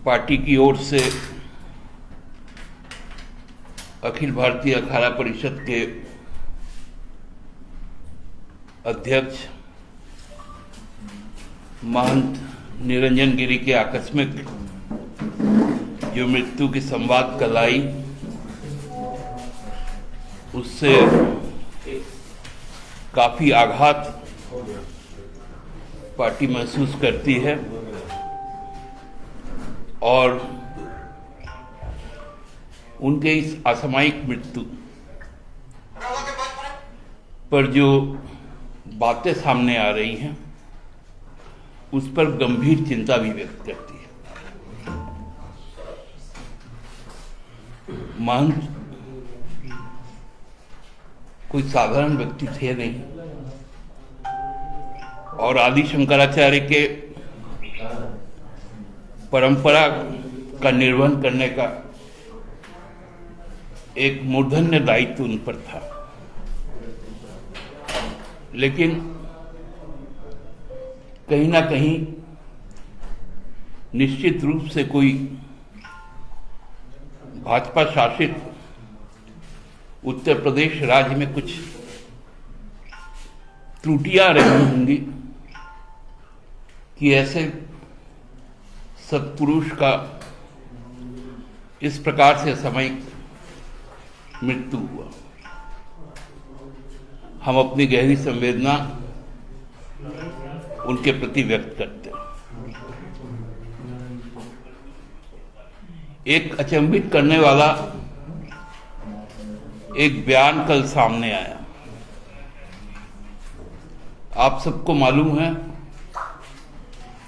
Party की ओर से अखिल भारतीय अखाड़ा परिषद के अध्यक्ष महंत निरंजन गिरी के आकस्मिक जो मृत्यु की संवाद कल आई, उससे काफी आघात पार्टी महसूस करती है और उनके इस असामयिक मृत्यु पर जो बातें सामने आ रही हैं उस पर गंभीर चिंता भी व्यक्त करती है। महंत कोई साधारण व्यक्ति थे नहीं और आदि शंकराचार्य के परंपरा का निर्वहन करने का एक मूर्धन्य दायित्व उन पर था, लेकिन कहीं ना कहीं निश्चित रूप से कोई भाजपा शासित उत्तर प्रदेश राज्य में कुछ त्रुटियां रही होंगी कि ऐसे सत्पुरुष का इस प्रकार से असामयिक मृत्यु हुआ। हम अपनी गहरी संवेदना उनके प्रति व्यक्त करते हैं। एक अचंभित करने वाला एक बयान कल सामने आया। आप सबको मालूम है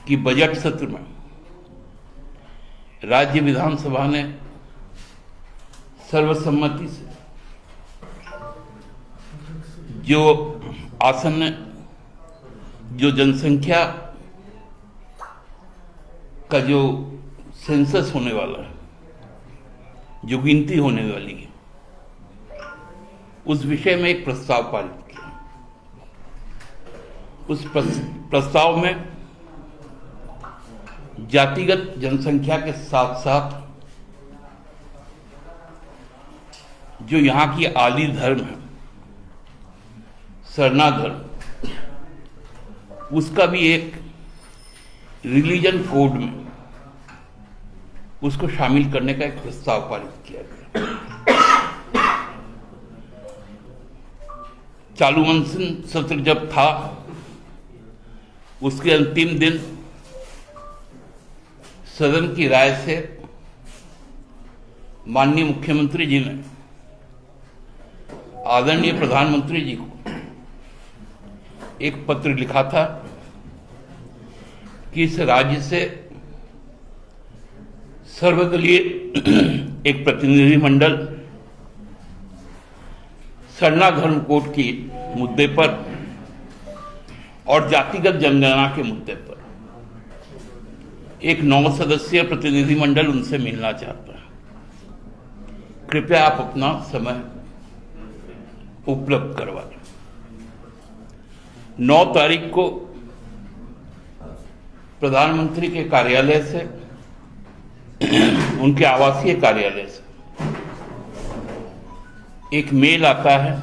कि बजट सत्र में राज्य विधानसभा ने सर्वसम्मति से जो आसन्न जो जनसंख्या का जो सेंसस होने वाला है, जो गिनती होने वाली है, उस विषय में एक प्रस्ताव पारित किया। उस प्रस्ताव में जातिगत जनसंख्या के साथ साथ जो यहाँ की आदि धर्म है, सरना धर्म, उसका भी एक रिलीजन कोड में उसको शामिल करने का एक प्रस्ताव पारित किया गया। चालू मानसून सत्र जब था, उसके अंतिम दिन सदन की राय से माननीय मुख्यमंत्री जी ने आदरणीय प्रधानमंत्री जी को एक पत्र लिखा था कि इस राज्य से सर्वदलीय एक प्रतिनिधिमंडल सरना धर्म कोड के मुद्दे पर और जातिगत जनगणना के मुद्दे पर एक 9 सदस्यीय प्रतिनिधिमंडल उनसे मिलना चाहता है। कृपया आप अपना समय उपलब्ध करवाएं। 9 तारीख को प्रधानमंत्री के कार्यालय से, उनके आवासीय कार्यालय से एक मेल आता है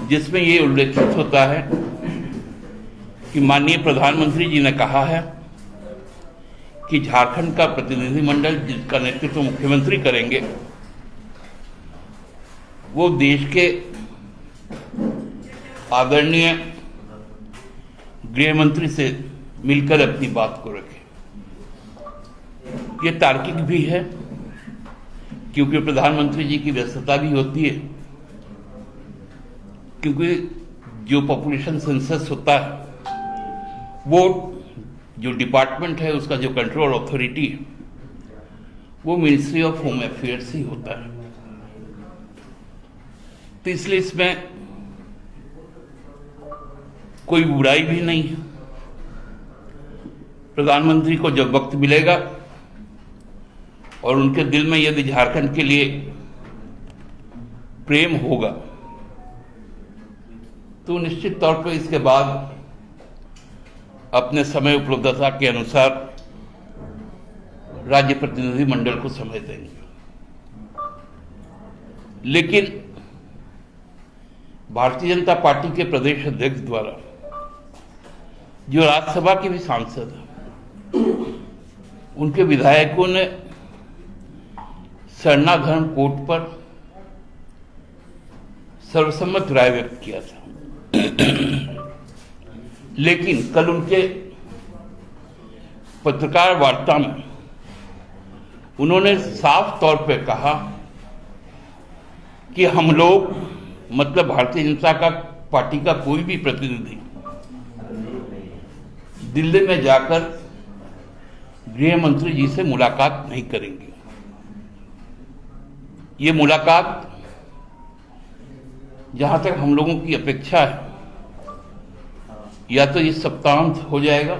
जिसमें ये उल्लेखित होता है कि माननीय प्रधानमंत्री जी ने कहा है कि झारखंड का प्रतिनिधिमंडल जिसका नेतृत्व मुख्यमंत्री करेंगे, वो देश के आदरणीय गृह मंत्री से मिलकर अपनी बात को रखे। ये तार्किक भी है क्योंकि प्रधानमंत्री जी की व्यस्तता भी होती है, क्योंकि जो पॉपुलेशन सेंसस होता है वो जो डिपार्टमेंट है, उसका जो कंट्रोल अथॉरिटी है, वो मिनिस्ट्री ऑफ होम अफेयर्स ही होता है। तो इसलिए इसमें कोई बुराई भी नहीं है। प्रधानमंत्री को जब वक्त मिलेगा और उनके दिल में यदि झारखंड के लिए प्रेम होगा तो निश्चित तौर पर इसके बाद अपने समय उपलब्धता के अनुसार राज्य प्रतिनिधि मंडल को समय देंगे। लेकिन भारतीय जनता पार्टी के प्रदेश अध्यक्ष द्वारा जो राज्यसभा के भी सांसद हैं, उनके विधायकों ने सरना धर्म कोड पर सर्वसम्मत राय व्यक्त किया था। लेकिन कल उनके पत्रकार वार्ता में उन्होंने साफ तौर पर कहा कि हम लोग, मतलब भारतीय जनता पार्टी का कोई भी प्रतिनिधि दिल्ली में जाकर गृह मंत्री जी से मुलाकात नहीं करेंगे। ये मुलाकात जहां तक हम लोगों की अपेक्षा है, या तो इस सप्ताहांत हो जाएगा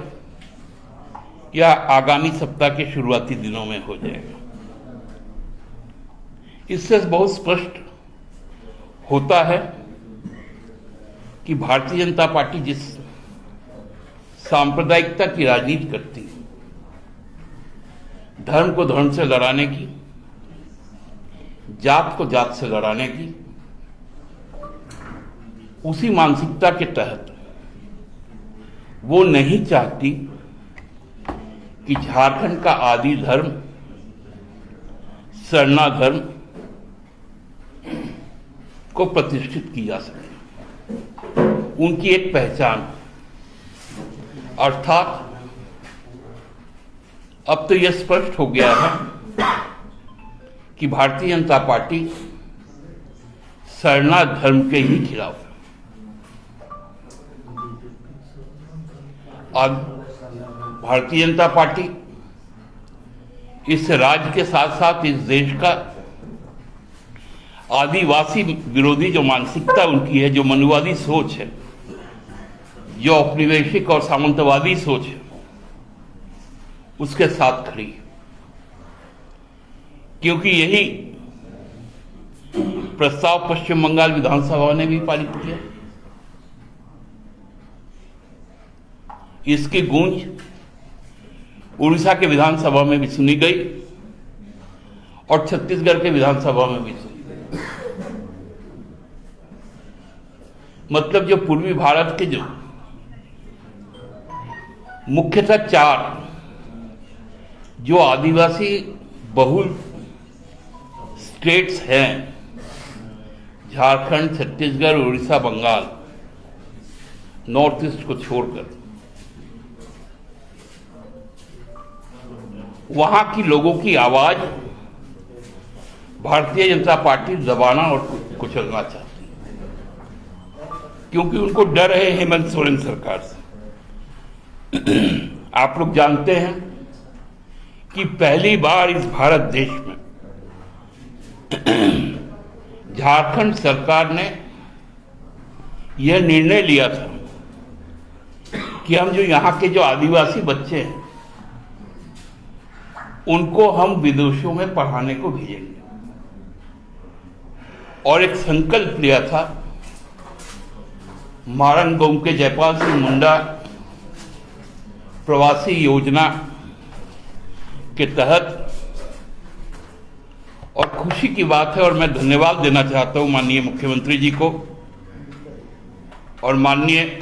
या आगामी सप्ताह के शुरुआती दिनों में हो जाएगा। इससे बहुत स्पष्ट होता है कि भारतीय जनता पार्टी जिस सांप्रदायिकता की राजनीति करती है, धर्म को धर्म से लड़ाने की, जात को जात से लड़ाने की, उसी मानसिकता के तहत वो नहीं चाहती कि झारखंड का आदि धर्म सरना धर्म को प्रतिष्ठित की जा सके। उनकी एक पहचान, अर्थात अब तो यह स्पष्ट हो गया है कि भारतीय जनता पार्टी सरना धर्म के ही खिलाफ है। अब भारतीय जनता पार्टी इस राज्य के साथ साथ इस देश का आदिवासी विरोधी जो मानसिकता उनकी है, जो मनुवादी सोच है, जो औपनिवेशिक और सामंतवादी सोच है, उसके साथ खड़ी है। क्योंकि यही प्रस्ताव पश्चिम बंगाल विधानसभा ने भी पारित किया। इसकी गूंज उड़ीसा के विधानसभा में भी सुनी गई और छत्तीसगढ़ के विधानसभा में भी सुनी गई। मतलब जो पूर्वी भारत के जो मुख्यतः 4 जो आदिवासी बहुल स्टेट्स हैं, झारखंड, छत्तीसगढ़, उड़ीसा, बंगाल, नॉर्थ ईस्ट को छोड़कर, वहां की लोगों की आवाज भारतीय जनता पार्टी दबाना और कुचलना चाहती है, क्योंकि उनको डर है हेमंत सोरेन सरकार से। आप लोग जानते हैं कि पहली बार इस भारत देश में झारखंड सरकार ने यह निर्णय लिया था कि हम जो यहाँ के जो आदिवासी बच्चे हैं उनको हम विदेशों में पढ़ाने को भेजेंगे, और एक संकल्प लिया था मारंग गांव के जयपाल सिंह मुंडा प्रवासी योजना के तहत। और खुशी की बात है, और मैं धन्यवाद देना चाहता हूं माननीय मुख्यमंत्री जी को और माननीय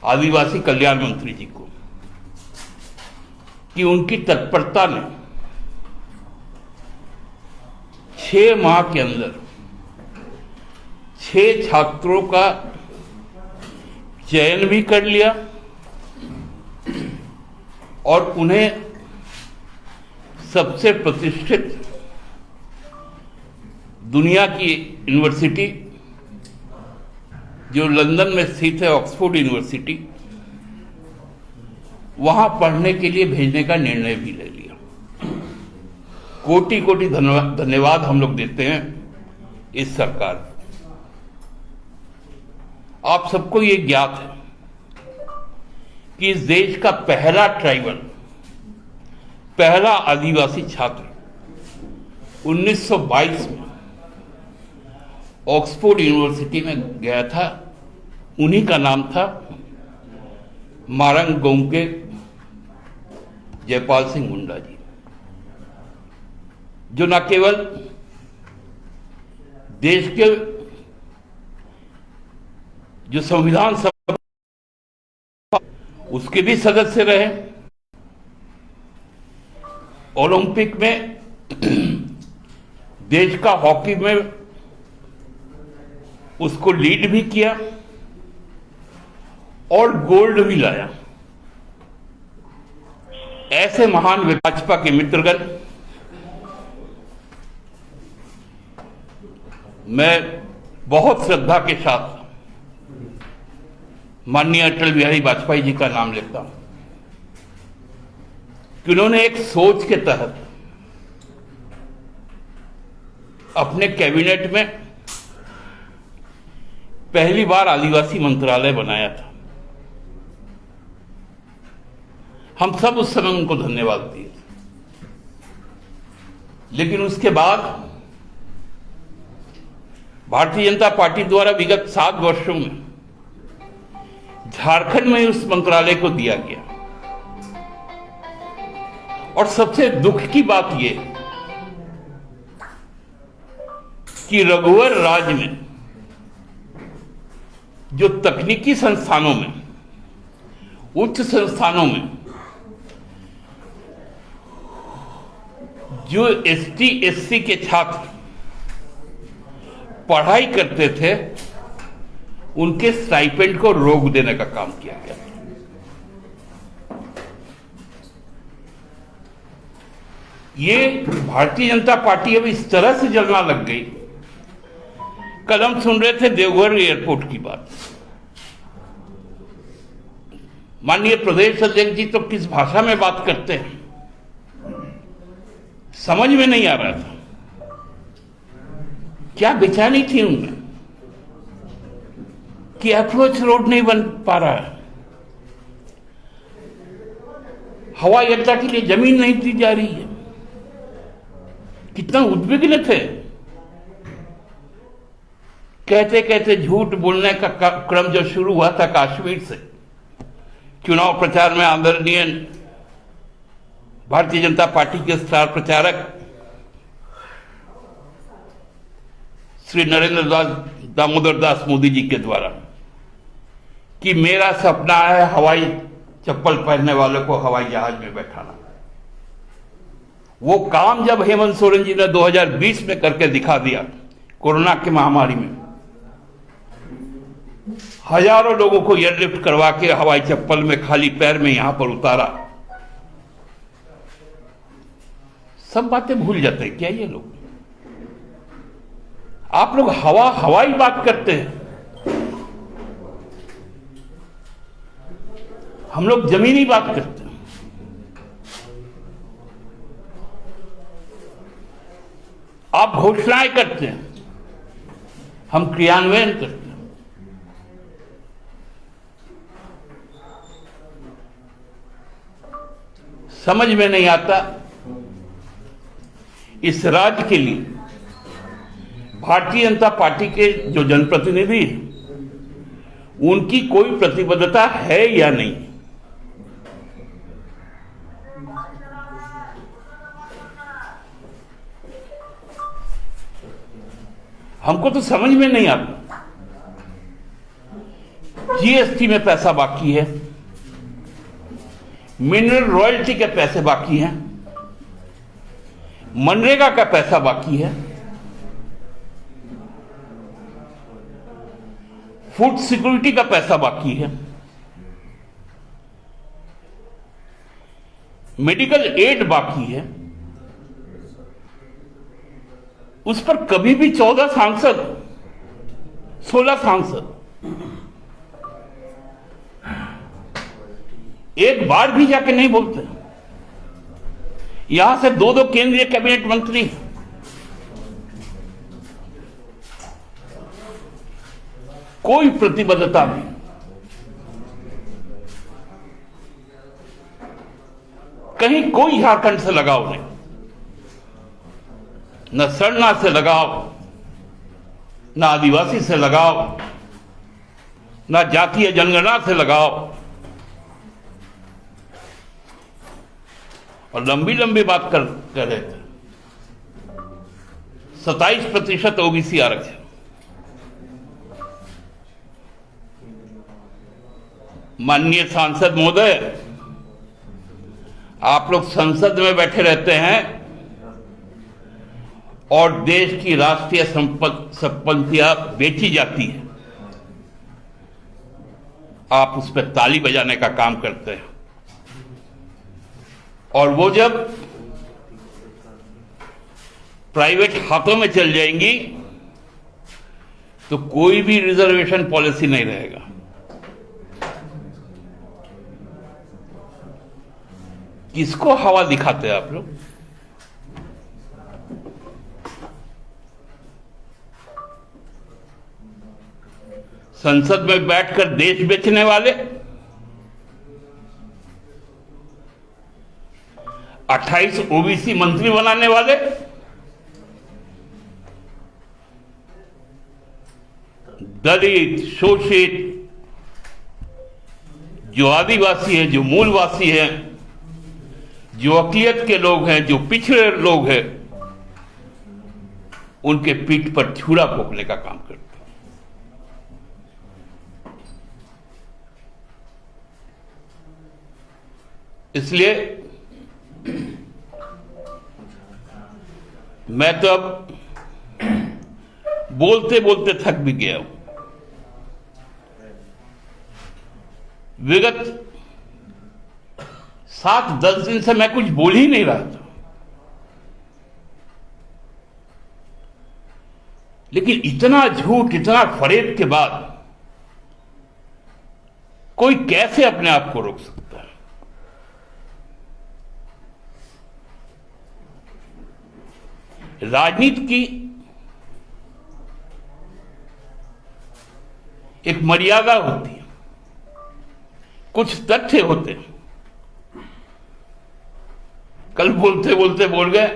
आदिवासी कल्याण मंत्री जी को, कि उनकी तत्परता ने 6 माह के अंदर 6 छात्रों का चयन भी कर लिया और उन्हें सबसे प्रतिष्ठित दुनिया की यूनिवर्सिटी जो लंदन में स्थित है, ऑक्सफोर्ड यूनिवर्सिटी, वहां पढ़ने के लिए भेजने का निर्णय भी ले लिया। कोटि कोटि धन्यवाद हम लोग देते हैं इस सरकार को। आप सबको ये ज्ञात है कि इस देश का पहला ट्राइबल, पहला आदिवासी छात्र 1922 में ऑक्सफोर्ड यूनिवर्सिटी में गया था। उन्हीं का नाम था मारंग गांव के जयपाल सिंह मुंडा जी। जो न केवल देश के जो संविधान सभा उसके भी सदस्य रहे, ओलंपिक में देश का हॉकी में उसको लीड भी किया और गोल्ड भी लाया। ऐसे महान भाजपा के मित्रगण, मैं बहुत श्रद्धा के साथ माननीय अटल बिहारी वाजपेयी जी का नाम लेता हूं कि उन्होंने एक सोच के तहत अपने कैबिनेट में पहली बार आदिवासी मंत्रालय बनाया था। हम सब उस समय उनको धन्यवाद दिए, लेकिन उसके बाद भारतीय जनता पार्टी द्वारा विगत 7 वर्षों में झारखंड में उस मंत्रालय को दिया गया। और सबसे दुख की बात यह कि रघुवर राज्य में जो तकनीकी संस्थानों में, उच्च संस्थानों में जो एसटी एससी के छात्र पढ़ाई करते थे, उनके स्टाइपेंड को रोक देने का काम किया गया। ये भारतीय जनता पार्टी अब इस तरह से जलना लग गई। कल हम सुन रहे थे देवघर एयरपोर्ट की बात। माननीय प्रदेश अध्यक्ष जी तो किस भाषा में बात करते हैं समझ में नहीं आ रहा था। क्या बेचैनी थी उनमें कि अप्रोच रोड नहीं बन पा रहा है, हवाई अड्डा के लिए जमीन नहीं दी जा रही है। कितना उद्विग्न थे। कहते कहते झूठ बोलने का क्रम जो शुरू हुआ था कश्मीर से, चुनाव प्रचार में आदरणीय भारतीय जनता पार्टी के स्टार प्रचारक श्री नरेंद्र दामोदर दास मोदी जी के द्वारा कि मेरा सपना है हवाई चप्पल पहनने वालों को हवाई जहाज में बैठाना। वो काम जब हेमंत सोरेन जी ने 2020 में करके दिखा दिया, कोरोना की महामारी में हजारों लोगों को एयरलिफ्ट करवा के हवाई चप्पल में खाली पैर में यहां पर उतारा, सब बातें भूल जाते हैं क्या ये लोग? आप लोग हवाई बात करते हैं, हम लोग जमीनी बात करते हैं। आप घोषणाएं करते हैं, हम क्रियान्वयन करते हैं। समझ में नहीं आता इस राज्य के लिए भारतीय जनता पार्टी के जो जनप्रतिनिधि हैं उनकी कोई प्रतिबद्धता है या नहीं। हमको तो समझ में नहीं आता। जीएसटी में पैसा बाकी है, मिनरल रॉयल्टी के पैसे बाकी हैं, मनरेगा का पैसा बाकी है, फूड सिक्योरिटी का पैसा बाकी है, मेडिकल एड बाकी है। उस पर कभी भी 14 सांसद 16 सांसद एक बार भी जाके नहीं बोलते। यहां से 2-2 केंद्रीय कैबिनेट मंत्री, कोई प्रतिबद्धता नहीं। कहीं कोई झारखंड से लगाव नहीं, न सरना से लगाव, न आदिवासी से लगाव, न जातीय जनगणना से लगाव। और लंबी लंबी बात कर रहे थे। 27% ओबीसी आरक्षण। माननीय सांसद महोदय, आप लोग संसद में बैठे रहते हैं और देश की राष्ट्रीय संपत्तियां बेची जाती है, आप उस पर ताली बजाने का काम करते हैं, और वो जब प्राइवेट हाथों में चल जाएंगी तो कोई भी रिजर्वेशन पॉलिसी नहीं रहेगा। किसको हवा दिखाते हैं आप लोग? संसद में बैठकर देश बेचने वाले, 28 ओबीसी मंत्री बनाने वाले, दलित, शोषित, जो आदिवासी हैं, जो मूलवासी हैं, जो अकलियत के लोग हैं, जो पिछड़े लोग हैं, उनके पीठ पर छुरा फोड़ने का काम करते हैं। इसलिए मैं तो अब बोलते बोलते थक भी गया हूं। विगत 7-10 दिन से मैं कुछ बोल ही नहीं रहा था, लेकिन इतना झूठ, इतना फरेब के बाद कोई कैसे अपने आप को रोक सकता है? राजनीति की एक मर्यादा होती है, कुछ तथ्य होते हैं। कल बोलते बोलते बोल गए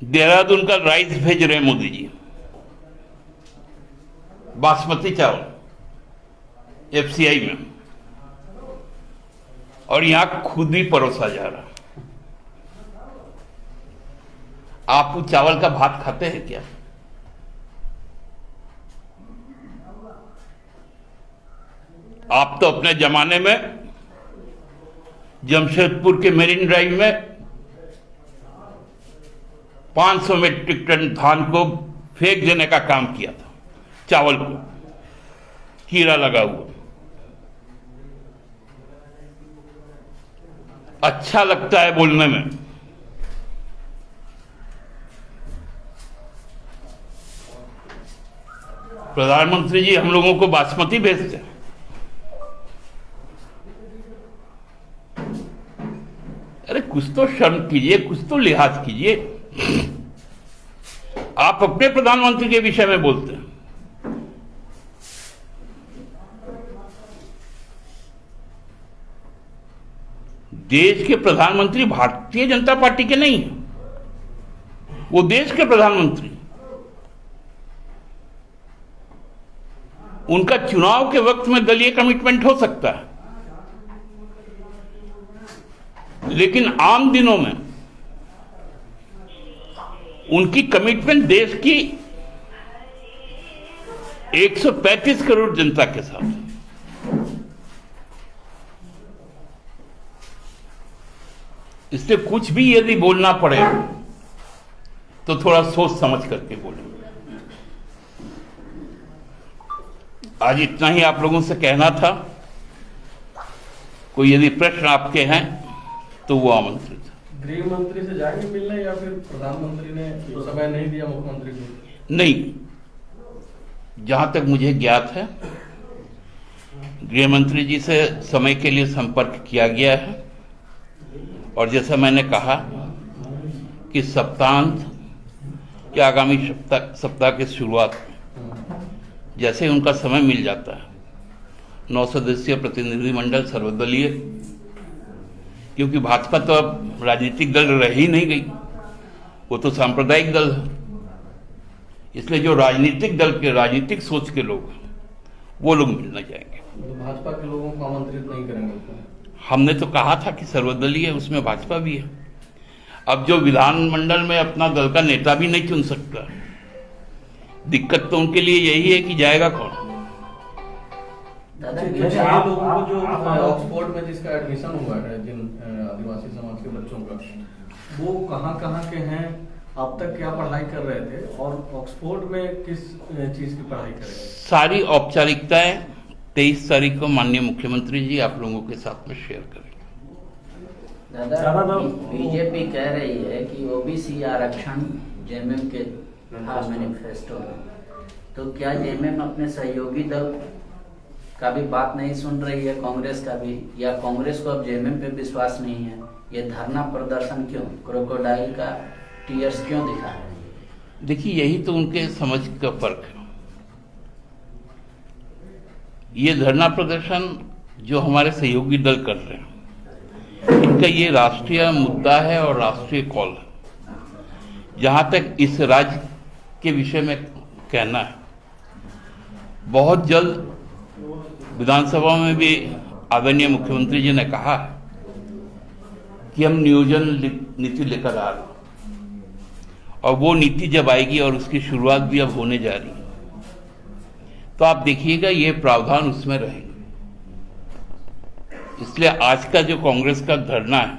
देहरादून का राइस भेज रहे मोदी जी, बासमती चावल एफसीआई में, और यहां खुद भी परोसा जा रहा। आप उस चावल का भात खाते हैं क्या? आप तो अपने जमाने में जमशेदपुर के मेरीन ड्राइव में 500 मीट्रिक टन धान को फेंक देने का काम किया था, चावल को कीड़ा लगा हुआ। अच्छा लगता है बोलने में, प्रधानमंत्री जी हम लोगों को बासमती भेजते हैं। अरे कुछ तो शर्म कीजिए, कुछ तो लिहाज कीजिए। आप अपने प्रधानमंत्री के विषय में बोलते हैं। देश के प्रधानमंत्री भारतीय जनता पार्टी के नहीं, वो देश के प्रधानमंत्री। उनका चुनाव के वक्त में दलीय कमिटमेंट हो सकता है, लेकिन आम दिनों में उनकी कमिटमेंट देश की 135 करोड़ जनता के साथ। इससे कुछ भी यदि बोलना पड़े तो थोड़ा सोच समझ करके बोलें। आज इतना ही आप लोगों से कहना था। कोई यदि प्रश्न आपके हैं तो वो आमंत्रित। गृह मंत्री से जाएंगे मिलने या फिर प्रधानमंत्री ने तो समय नहीं दिया मुख्यमंत्री को? नहीं, जहां तक मुझे ज्ञात है गृह मंत्री जी से समय के लिए संपर्क किया गया है, और जैसा मैंने कहा कि सप्ताहांत के आगामी सप्ताह की शुरुआत में जैसे उनका समय मिल जाता है, 9 सदस्यीय प्रतिनिधिमंडल सर्वदलीय, क्योंकि भाजपा तो अब राजनीतिक दल रह ही नहीं गई, वो तो सांप्रदायिक दल है। इसलिए जो राजनीतिक दल के, राजनीतिक सोच के लोग हैं, वो लोग मिलने जाएंगे। तो भाजपा के लोगों को आमंत्रित नहीं करेंगे? हमने तो कहा था कि सर्वदलीय, उसमें भाजपा भी है। अब जो विधानमंडल में अपना दल का नेता भी नहीं चुन सकता, दिक्कत तो उनके लिए यही है कि जाएगा कौन। दादा ये लोगों को जो ऑक्सफोर्ड में जिसका एडमिशन हुआ है, जिन आदिवासी समाज के बच्चों का, वो कहाँ के हैं, अब तक क्या पढ़ाई कर रहे थे और ऑक्सफोर्ड में किस चीज की पढ़ाई कर रहे हैं? सारी औपचारिकताएं 23 तारीख को माननीय मुख्यमंत्री जी आप लोगों के साथ में शेयर करेंगे। दादा बीजेपी कह रही है कि ओबीसी आरक्षण जेएमएम के था मैनिफेस्टो में, तो क्या जेएमएम अपने सहयोगी दल का भी बात नहीं सुन रही है, कांग्रेस का भी, या कांग्रेस को अब जेएमएम पे विश्वास नहीं है? ये धरना प्रदर्शन क्यों, क्रोकोडाइल का टीयर्स क्यों दिखा रहे हैं? देखिए, यही तो उनके समझ का फर्क है। ये धरना प्रदर्शन जो हमारे सहयोगी दल कर रहे हैं, इनका ये राष्ट्रीय मुद्दा है और राष्ट्रीय कॉल है। जहां तक इस राज्य के विषय में कहना है, बहुत जल्द विधानसभा में भी आदरणीय मुख्यमंत्री जी ने कहा है कि हम नियोजन नीति लेकर आ रहे हैं, और वो नीति जब आएगी और उसकी शुरुआत भी अब होने जा रही है, तो आप देखिएगा ये प्रावधान उसमें रहेंगे। इसलिए आज का जो कांग्रेस का धरना है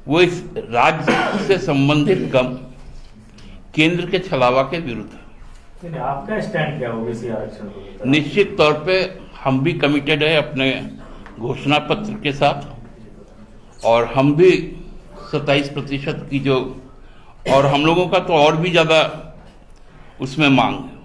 वो इस राज्य से संबंधित कम केंद्र के छलावा के विरुद्ध है। आपका स्टैंड क्या ओबीसी आरक्षण को लेकर? निश्चित तौर पे हम भी कमिटेड है अपने घोषणा पत्र के साथ, और हम भी 27% की जो, और हम लोगों का तो और भी ज्यादा उसमें मांग है।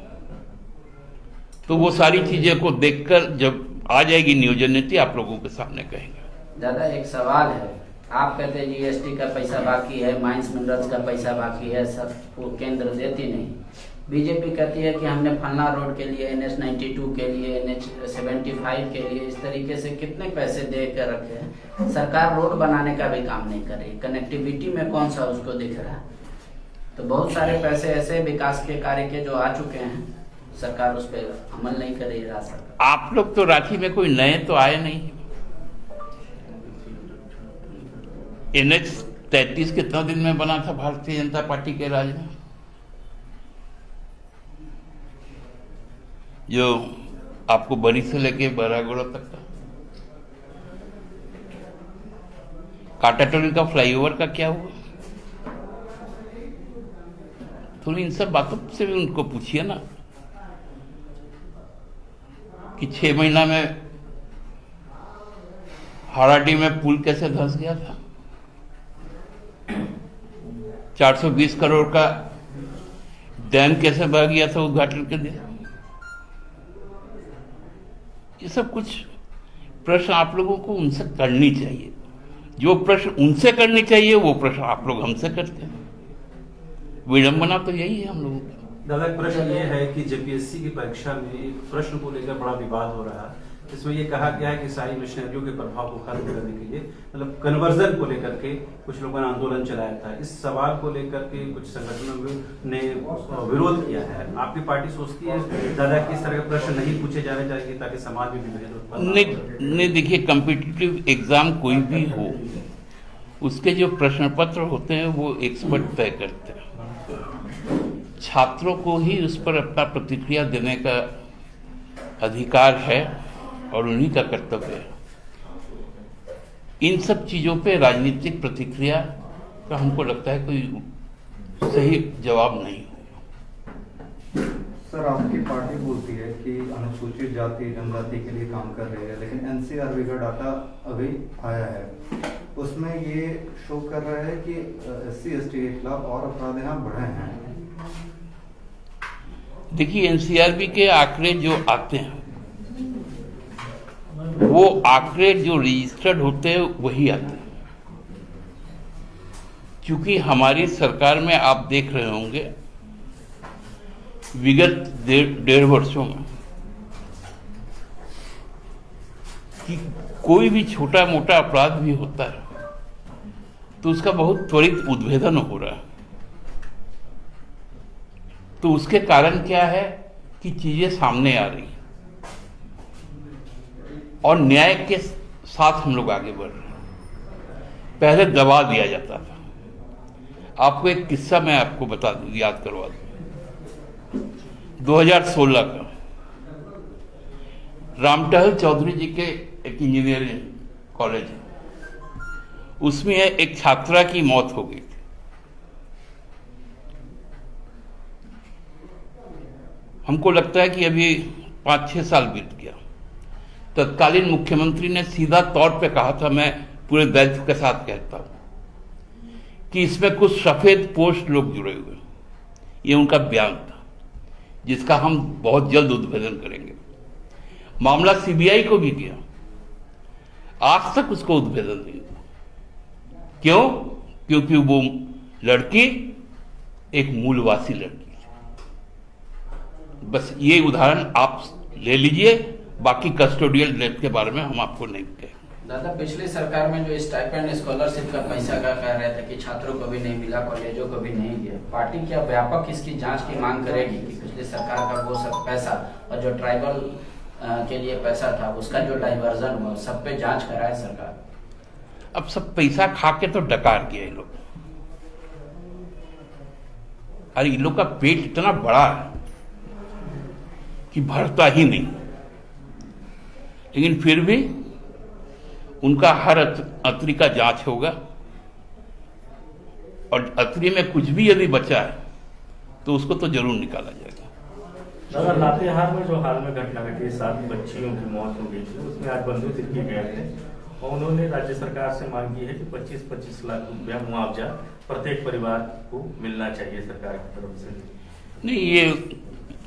तो वो सारी चीजें को देखकर जब आ जाएगी नियोजन नीति, आप लोगों के सामने कहेंगे। दादा एक सवाल है, आप कहते हैं जीएसटी का पैसा बाकी है, माइंस मिनरल्स का पैसा बाकी है, सब वो केंद्र देती नहीं। बीजेपी कहती है कि हमने फलना रोड के लिए, NH 92 के लिए, NH 75 के लिए, इस तरीके से कितने पैसे दे कर रखे हैं। सरकार रोड बनाने का भी काम नहीं कर रही, कनेक्टिविटी में कौन सा उसको दिख रहा है। तो बहुत सारे पैसे ऐसे विकास के कार्य के जो आ चुके हैं, सरकार उस पर अमल नहीं कर रही है। सरकार, आप लोग तो रांची में कोई नए तो आए नहीं। NH 33 कितना दिन में बना था भारतीय जनता पार्टी के राज में, जो आपको बरी से लेके बरागोड़ा तक का। काटाटोली का फ्लाईओवर का क्या हुआ? तो इन सब बातों से भी उनको पूछिए ना कि 6 महीना में हाड़ाडी में पुल कैसे धंस गया था, 420 करोड़ का डैम कैसे बह गया था उद्घाटन के दिन। ये सब कुछ प्रश्न आप लोगों को उनसे करनी चाहिए। जो प्रश्न उनसे करनी चाहिए वो प्रश्न आप लोग हमसे करते हैं। विडंबना तो यही है हम लोगों की। दादा प्रश्न ये है कि जेपीएससी की परीक्षा में एक प्रश्न को लेकर बड़ा विवाद हो रहा है। इसमें ये कहा गया है कि ईसाई मिशनरियों के प्रभाव को खत्म करने के लिए, मतलब कन्वर्जन को लेकर के कुछ लोगों ने आंदोलन चलाया था। इस सवाल को लेकर के कुछ संगठनों ने विरोध किया है। आपकी पार्टी सोचती है दादा कि इस तरह के प्रश्न नहीं पूछे जाने चाहिए ताकि समाज में विभेद उत्पन्न नहीं, देखिए, कम्पिटिटिव एग्जाम कोई भी हो, उसके जो प्रश्न पत्र होते हैं वो एक्सपर्ट तय करते हैं। छात्रों को ही उस पर अपना प्रतिक्रिया देने का अधिकार है और उन्हीं का कर्तव्य है। इन सब चीजों पे राजनीतिक प्रतिक्रिया का हमको लगता है कोई सही जवाब नहीं हो। सर, आपकी पार्टी बोलती है कि अनुसूचित जाति जनजाति के लिए काम कर रही है, लेकिन एनसीआरबी का डाटा अभी आया है, उसमें ये शो कर रहा है कि SC/ST के खिलाफ और अपराध यहाँ बढ़े हैं। देखिए, एनसीआरबी के आंकड़े जो आते हैं वो आंकड़े जो रजिस्टर्ड होते हैं वही आते हैं। क्योंकि हमारी सरकार में आप देख रहे होंगे विगत 1.5 वर्षों में कि कोई भी छोटा मोटा अपराध भी होता है तो उसका बहुत त्वरित उद्भेदन हो रहा है। तो उसके कारण क्या है कि चीजें सामने आ रही और न्याय के साथ हम लोग आगे बढ़ रहे हैं। पहले दबा दिया जाता था, आपको एक किस्सा मैं आपको बता दूं, याद करवा दूं। 2016 का रामटहल चौधरी जी के एक इंजीनियरिंग कॉलेज है, उसमें एक छात्रा की मौत हो गई थी। हमको लगता है कि अभी 5-6 साल बीत गया। तत्कालीन मुख्यमंत्री ने सीधा तौर पे कहा था, मैं पूरे दायित्व के साथ कहता हूं, कि इसमें कुछ सफेद पोस्ट लोग जुड़े हुए। ये उनका बयान था, जिसका हम बहुत जल्द उद्भेदन करेंगे। मामला सीबीआई को भी गया, आज तक उसको उद्भेदन नहीं हुआ। क्यों? क्योंकि वो लड़की एक मूलवासी लड़की थी। बस ये उदाहरण आप ले लीजिए, बाकी कस्टोडियल डेथ के बारे में हम आपको नहीं कहेंगे। दादा, पिछली सरकार में जो स्टाइपेंड स्कॉलरशिप का पैसा का कह रहे थे कि छात्रों को भी नहीं मिला, कॉलेजों को भी नहीं दिया, पार्टी क्या व्यापक इसकी जांच की मांग करेगी कि पिछली सरकार का वो सब पैसा और जो ट्राइबल के लिए पैसा था उसका जो डाइवर्जन हुआ, सब पे जांच कराए सरकार? अब सब पैसा खा के तो डकार गया ये लोग। अरे इन लोग का पेट इतना बड़ा है कि भरता ही नहीं, लेकिन फिर भी उनका हर अतरी का जांच होगा, और अतरी में कुछ भी यदि बचा है तो उसको तो जरूर निकाला जाएगा। दादा, लातेहार में जो हाल में घटना घटी, 7 बच्चियों की मौत हो गई थी, उसमें आज बंधु तिर्की गए थे और उन्होंने राज्य सरकार से मांग की है कि 25-25 लाख रुपया मुआवजा प्रत्येक परिवार को मिलना चाहिए सरकार की तरफ से। नहीं, ये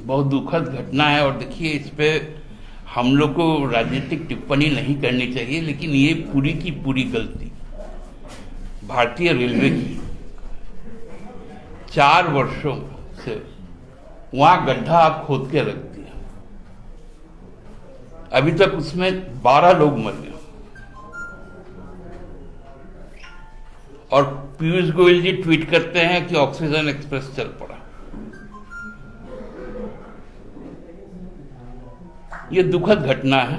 बहुत दुखद घटना है, और देखिए इस पे हम लोग को राजनीतिक टिप्पणी नहीं करनी चाहिए, लेकिन ये पूरी की पूरी गलती भारतीय रेलवे की। 4 वर्षों से वहां गड्ढा आप खोद के रख दिया, अभी तक उसमें 12 लोग मर गए, और पीयूष गोयल जी ट्वीट करते हैं कि ऑक्सीजन एक्सप्रेस चल पड़ा। ये दुखद घटना है।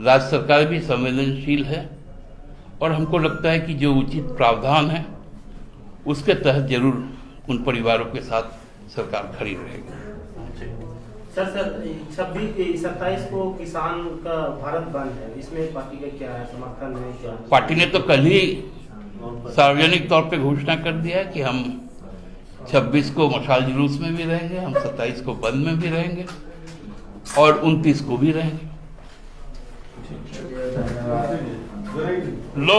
राज्य सरकार भी संवेदनशील है, और हमको लगता है कि जो उचित प्रावधान है उसके तहत जरूर उन परिवारों के साथ सरकार खड़ी रहेगी। सर 27 को किसान का भारत बंद है, इसमें पार्टी का क्या है, समर्थन है क्या? पार्टी ने तो कल ही सार्वजनिक तौर पे घोषणा कर दिया है कि हम 26 को मशाल जुलूस में भी रहेंगे, हम 27 को बंद में भी रहेंगे, और 29 को भी रहेंगे। लो